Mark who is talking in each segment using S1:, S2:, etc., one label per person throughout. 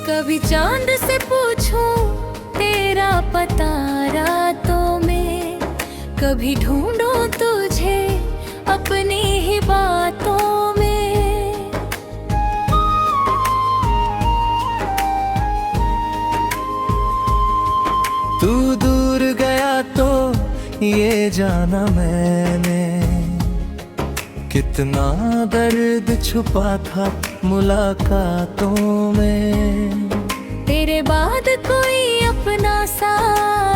S1: कभी चांद से पूछूं तेरा पता रातों में, कभी ढूंढूं तुझे अपनी ही बातों में।
S2: तू दूर गया तो ये जाना मैंने, कितना दर्द छुपा था मुलाकातों में।
S1: तेरे बाद कोई अपना सा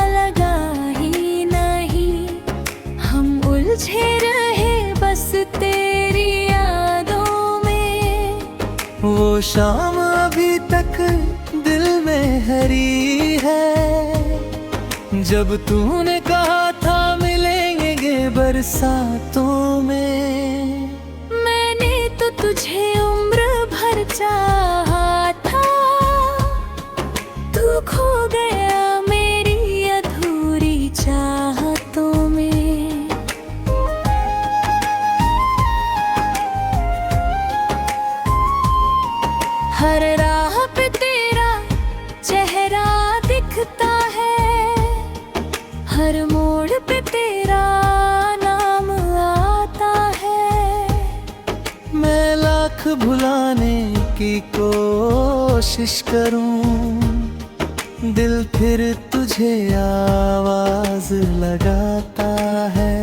S1: लगा ही नहीं, हम उलझे रहे बस तेरी यादों में।
S2: वो शाम अभी तक दिल में हरी है, जब तूने कहा था मिलेंगे बरसातों में।
S1: मैंने तो तुझे उम्र भर चाहा था, तू खो गया मेरी अधूरी चाहतों में। हर राह पे तेरा चेहरा दिखता है, हर मोड़ पे तेरा नाम आता है।
S2: मैं लाख भुलाने की कोशिश करूं, दिल फिर तुझे आवाज लगाता है।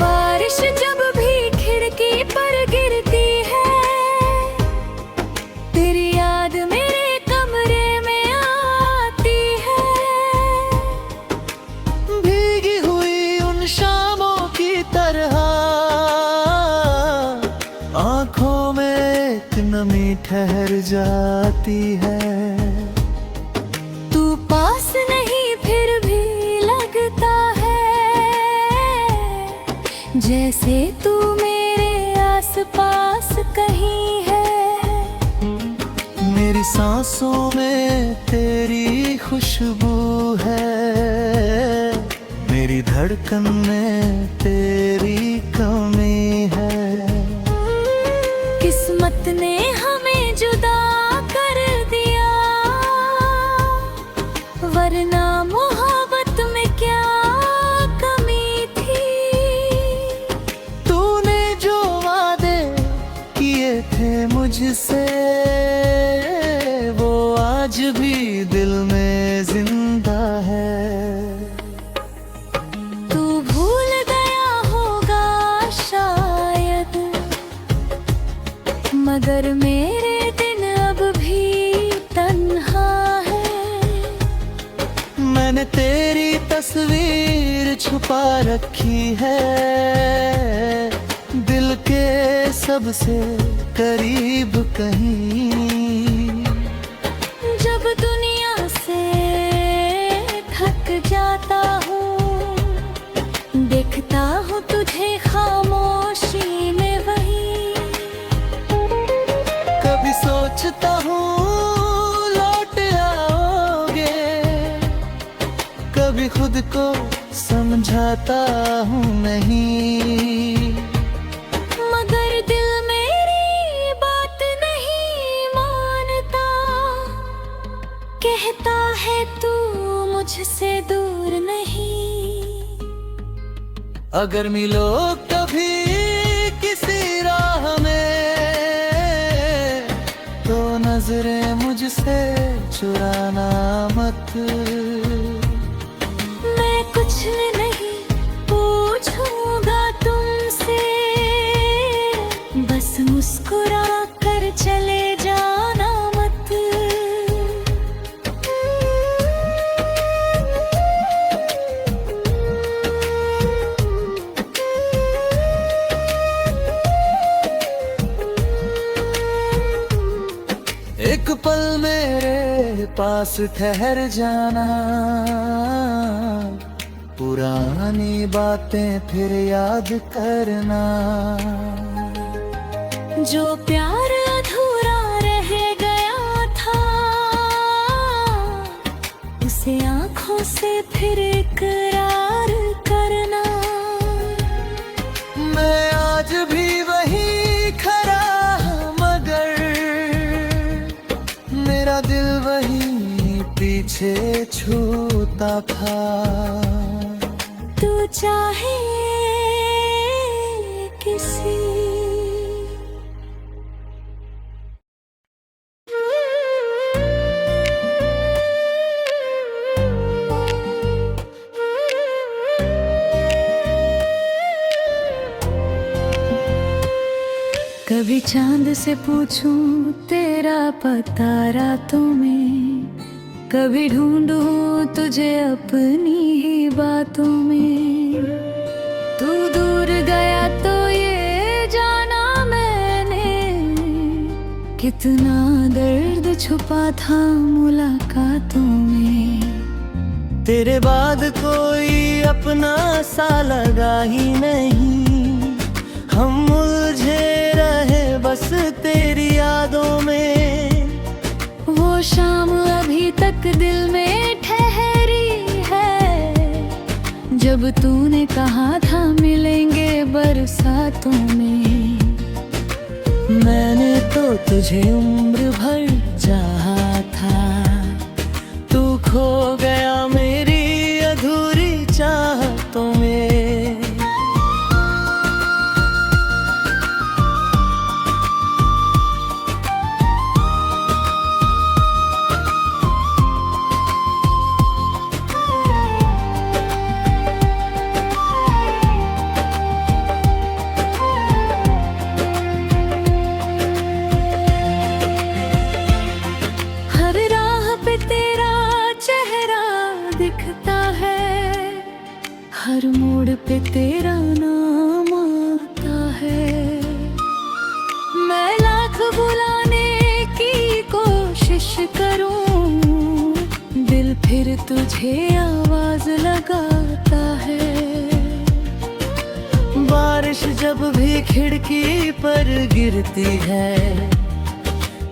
S1: बारिश जब भी खिड़की पर गिरती है, तेरी याद मेरे कमरे में आती है।
S2: भीगी हुई उन शामों की तरह आंखों में एक नमी ठहर जाती है।
S1: तू पास नहीं फिर भी लगता है, जैसे तू मेरे आसपास कहीं है।
S2: मेरी सांसों में तेरी खुशबू है, मेरी धड़कन में तेरी कमी है।
S1: किस्मत ने हमें जुदा कर दिया, वरना मोहब्बत में क्या कमी थी।
S2: तूने जो वादे किए थे मुझसे, वो आज भी दिल में जिंदा है।
S1: तू भूल गया होगा शायद, मगर मेरे दिन अब भी तन्हा है।
S2: मैंने तेरी तस्वीर छुपा रखी है, दिल के सबसे करीब कहीं।
S1: जब दुनिया से थक जाता हूँ, देखता हूँ तुझे खामोशी में वही।
S2: कभी सोचता हूँ लौट आओगे, कभी खुद को समझाता हूँ नहीं।
S1: मगर दिल मेरी बात नहीं मानता, कहता है तू मुझसे दूर नहीं।
S2: अगर मिलो कभी किसी राह में, तो नजरें मुझसे चुराना मत।
S1: मैं कुछ नहीं पूछूंगा तुमसे, बस मुस्कुरा कर चले जाना मत।
S2: एक पल मेरे पास ठहर जाना, पुरानी बातें फिर याद करना।
S1: जो प्यार अधूरा रह गया था, उसे से फिर इकरार करना।
S2: मैं आज भी वही खड़ा, मगर मेरा दिल वही पीछे छूता था।
S1: तू चाहे किसी कभी चांद से पूछूं तेरा पता रातों में, कभी ढूंढूं तुझे अपनी ही बातों में। तू दूर गया तो ये जाना मैंने, कितना दर्द छुपा था मुलाकातों में।
S2: तेरे बाद कोई अपना सा लगा ही नहीं, हम उलझे रहे बस तेरी यादों में।
S1: वो शाम अभी तक दिल में ठहरी है, जब तूने कहा था मिलेंगे बरसातों में।
S2: मैंने तो तुझे उम्र भर चाहा था, तू खो गया मेरी अधूरी चाहतों में।
S1: दिखता है हर मोड़ पे तेरा नाम आता है। मैं लाख बुलाने की कोशिश करूं, दिल फिर तुझे आवाज लगाता है।
S2: बारिश जब भी खिड़की पर गिरती है,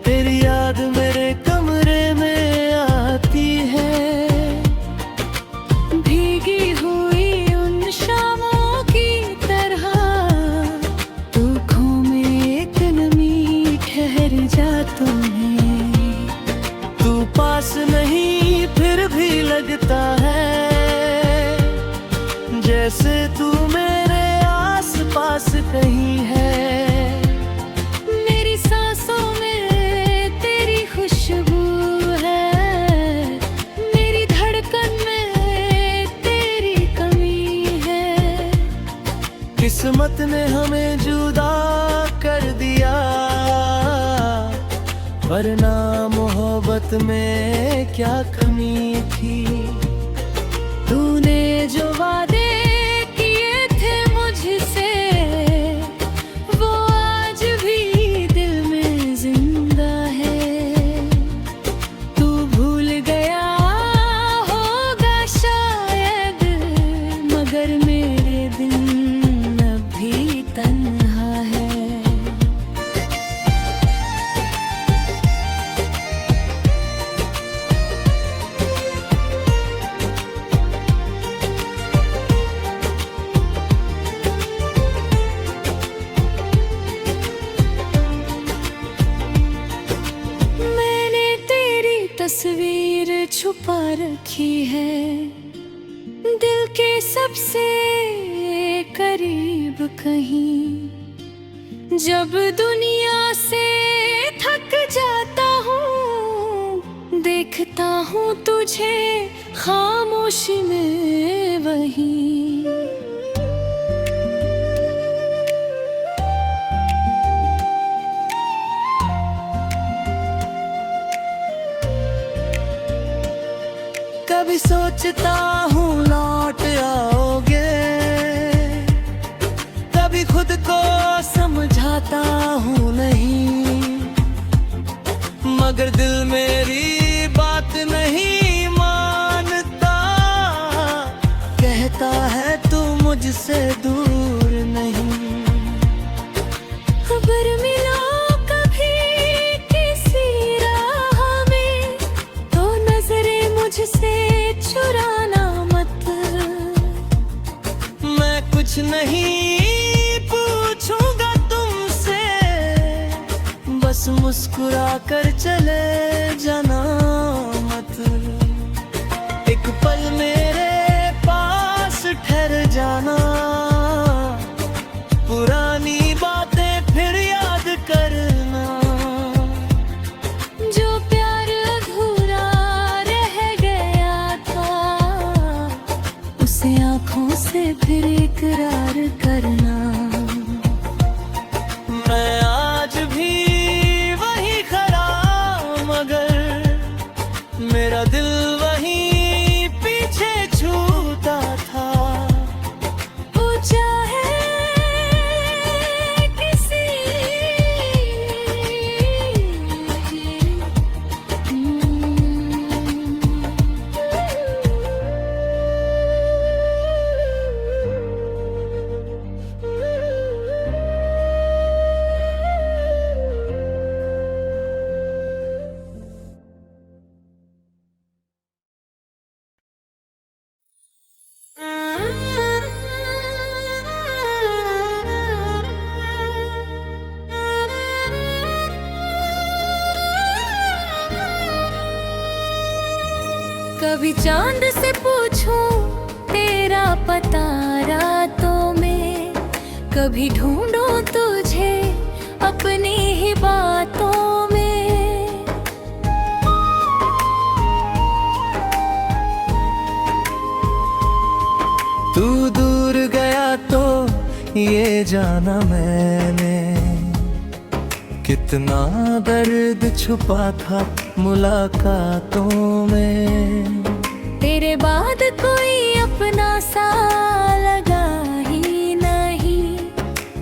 S2: तेरी याद मेरे कमरे में आती है।
S1: भीगी हुई उन शामों की तरह दुखों में एक नमी ठहर जा तुम्हें।
S2: तू पास नहीं फिर भी लगता है, जैसे तू मेरे आस पास कहीं है।
S1: मेरी सांसों में तेरी खुशबू है, मेरी धड़कन में तेरी कमी है।
S2: किस्मत ने हमें जुदा कर दिया, वरना मोहब्बत में क्या कमी थी।
S1: तूने जो वादे किए थे मुझसे, वो आज भी दिल में जिंदा है। तू भूल गया होगा शायद, मगर मेरे दिल अब भी तन्हा है। तस्वीर छुपा रखी है दिल के सबसे करीब कहीं। जब दुनिया से थक जाता हूँ, देखता हूँ तुझे खामोशी में वहीं।
S2: कभी सोचता हूँ लौट आओगे, कभी खुद को समझाता हूँ नहीं, मगर दिल मेरी बात नहीं मानता। कहता है तू मुझसे दूर नहीं।
S1: खबर मिला कभी किसी राह में, तो नजरें मुझसे चुरा
S2: कुछ नहीं पूछूंगा तुमसे, बस मुस्कुरा कर चले जाना मत। एक पल मेरे पास ठहर जाना, पुरानी बातें फिर याद करना।
S1: जो प्यार अधूरा रह गया था, उसे आँखों से फिर इकरार करना।
S2: मैं आज भी वही खड़ा, मगर मेरा दिल वहीं पीछे छूता था।
S1: वो चाहे किसी कभी चांद से पूछूं तेरा पता रातों में, कभी ढूंढूं तुझे अपनी ही बातों में।
S2: तू दूर गया तो ये जाना मैंने, कितना दर्द छुपा था मुलाकातों में।
S1: तेरे बाद कोई अपना सा लगा ही नहीं,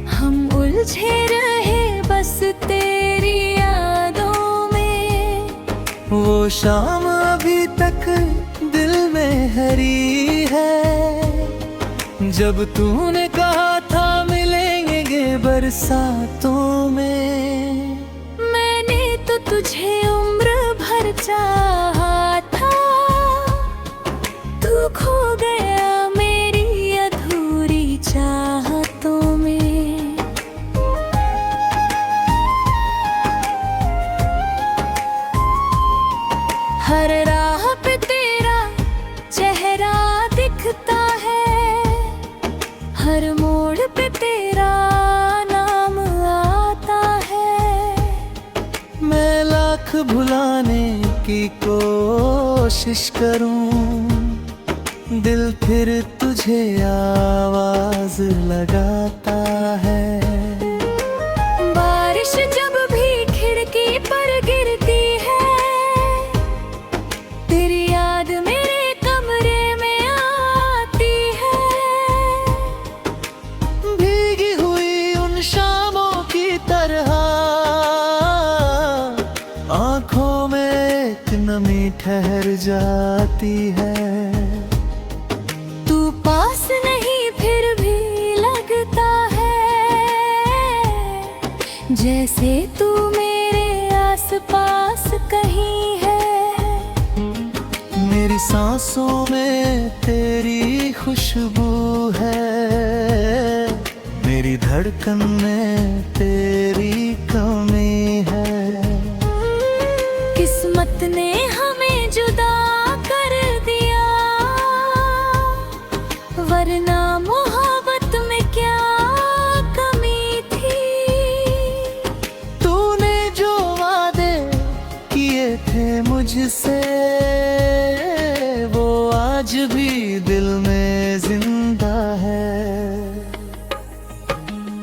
S1: हम उलझे रहे बस तेरी यादों में।
S2: वो शाम अभी तक दिल में हरी है, जब तूने कहा था मिलेंगे बरसातों में।
S1: मैंने तो तुझे उम्र भर चाहा था, तू खो गया मेरी अधूरी चाहतों में। हर राह पे तेरा चेहरा दिखता है, हर मोड़ पे तेरा नाम आता है।
S2: मैं लाख भुलाने की कोशिश करूं, दिल फिर तुझे आवाज लगाता है।
S1: बारिश जब भी खिड़की पर गिरती है, तेरी याद मेरे कमरे में आती है।
S2: भीगी हुई उन शामों की तरह आंखों में एक नमी ठहर जाती है।
S1: तू पास नहीं फिर भी लगता है, जैसे तू मेरे आसपास कहीं है।
S2: मेरी सांसों में तेरी खुशबू है, मेरी धड़कन में तेरी कमी है।
S1: किस्मत ने हमें जुदा कर दिया, वरना मोहब्बत में क्या कमी थी।
S2: तूने जो वादे किए थे मुझसे, वो आज भी दिल में जिंदा है।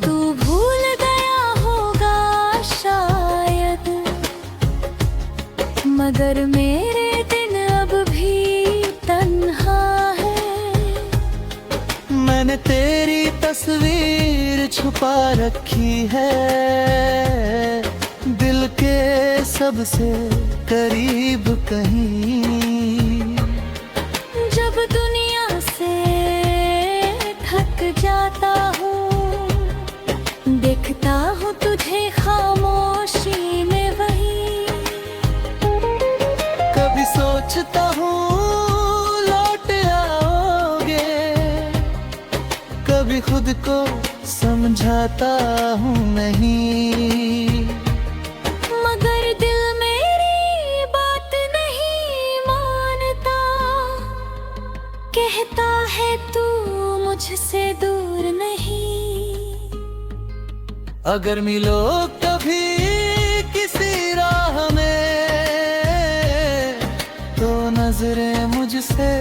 S1: तू भूल गया होगा शायद, मगर मेरे दिन अब भी तन्हा है।
S2: मैंने तेरी तस्वीर छुपा रखी है, दिल के सबसे करीब कहीं।
S1: जब दुनिया से थक जाता हूँ, देखता हूँ तुझे खामोशी में वही।
S2: कभी सोचता हूँ लौट आओगे, कभी खुद को समझाता हूँ नहीं,
S1: मगर दिल मेरी बात नहीं मानता। कहता है तू मुझसे दूर नहीं।
S2: अगर मिलो कभी किसी राह में तो नजरें मुझसे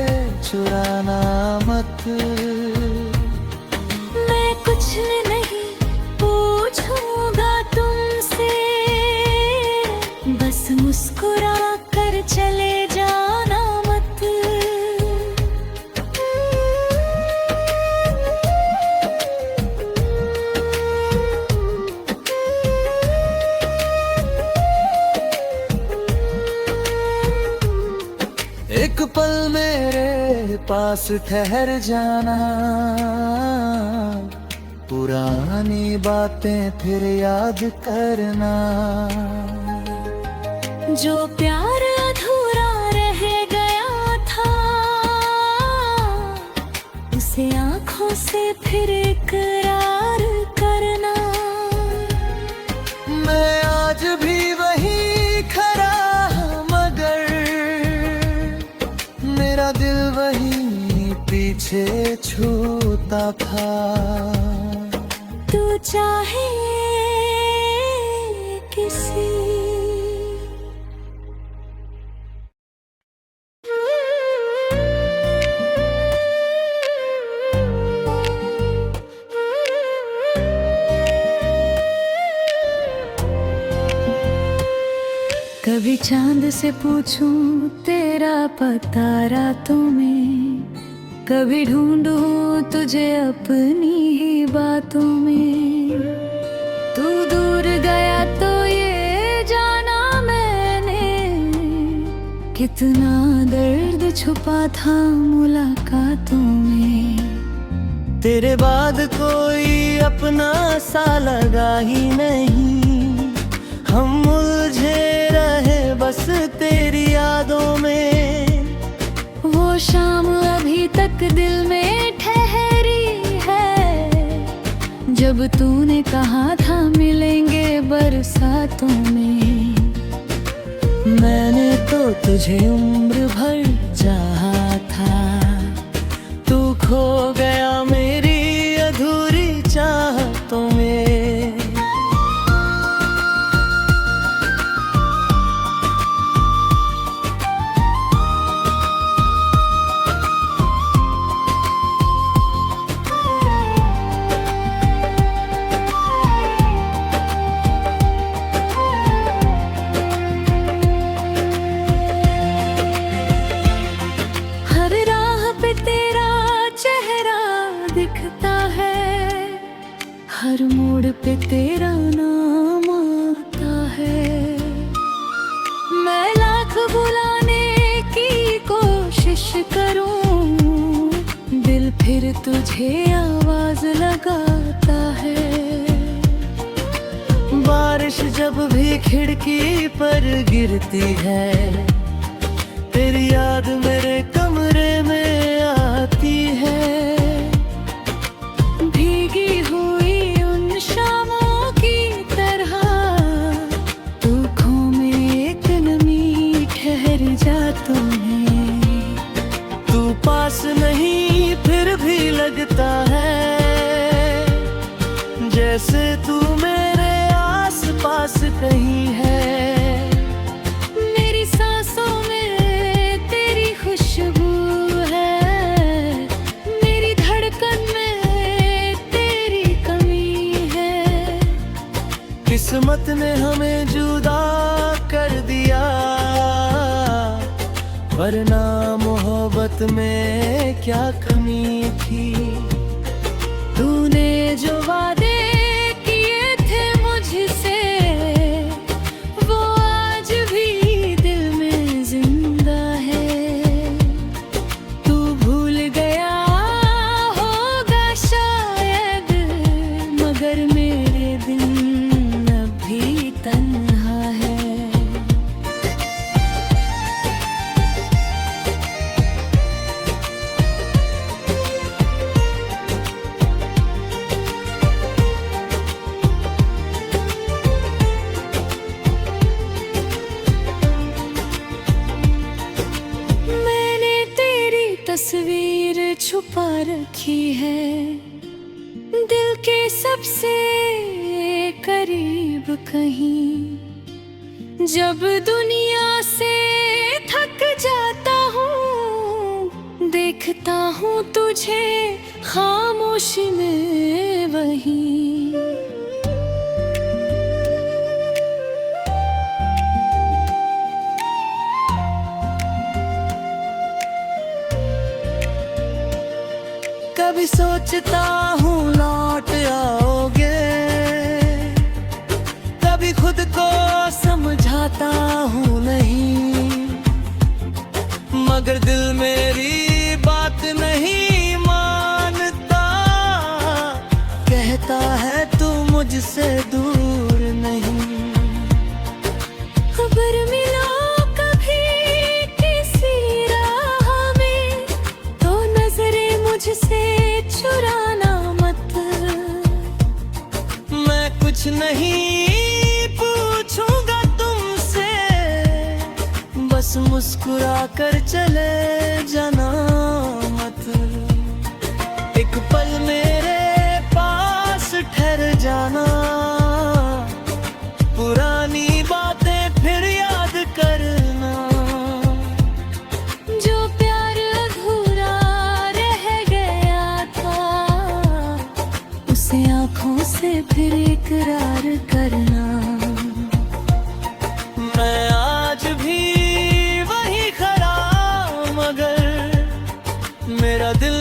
S2: चुराना मत।
S1: मैं कुछ नहीं पूछूंगा तुमसे, बस मुस्कुरा कर चले जाना मत।
S2: एक पल मेरे पास ठहर जाना, पुरानी बातें फिर याद करना।
S1: जो प्यार अधूरा रह गया था, उसे आंखों से फिर इकरार करना।
S2: मैं आज भी वही खड़ा, मगर मेरा दिल वही पीछे छूता था।
S1: तू चाहे किसी कभी चांद से पूछूं तेरा पता रातों में, कभी ढूंढूं तुझे अपनी ही बातों में। तू दूर गया तो ये जाना मैंने, कितना दर्द छुपा था मुलाकातों में।
S2: तेरे बाद कोई अपना सा लगा ही नहीं, हम उलझे रहे बस तेरी यादों में।
S1: वो शाम अभी तक दिल में ठहरी है, जब तूने कहा था मिलेंगे बरसातों में।
S2: मैंने तो तुझे उम्र भर चाहा था, तू खो गया मेरी अधूरी चाहतों में।
S1: हर मोड़ पे तेरा नाम आता है। मैं लाख बुलाने की कोशिश करूं, दिल फिर तुझे आवाज लगाता है।
S2: बारिश जब भी खिड़की पर गिरती है, तेरी याद मेरे कमरे में आती है।
S1: भीगी हुई उन शामों की तरह, दुखों में एक नमी ठहर जाती है।
S2: तू पास नहीं फिर भी लगता है, जैसे तू मेरे आस पास कहीं है।
S1: मेरी सांसों में तेरी खुशबू है, मेरी धड़कन में तेरी कमी है।
S2: किस्मत ने हमें जुदा कर दिया, वरना मोहब्बत में क्या कमी थी।
S1: तूने जो वादे किए थे मुझसे, वो आज भी दिल में जिंदा है। तू भूल गया होगा शायद, मगर मेरे दिल अब भी तन्हा है। तस्वीर छुपा रखी है दिल के सबसे करीब कहीं। जब दुनिया से थक जाता हूँ देखता हूँ तुझे खामोशी में वहीं।
S2: कभी सोचता हूँ लौट आओगे, कभी खुद को समझाता हूँ नहीं, मगर दिल मेरी बात नहीं मानता, कहता है तू मुझसे दूर नहीं।
S1: खबर मिलो कभी किसी राह में तो नजरें मुझसे चुराना मत।
S2: मैं कुछ नहीं पूछूंगा तुमसे, बस मुस्कुरा कर चले जाना मत। एक पल मेरे पास ठहर जाना, पुरानी बातें फिर याद करना।
S1: जो प्यार अधूरा रह गया था उसे आँखों से फिर इकरार करना।
S2: मैं आज भी वही खड़ा, मगर मेरा दिल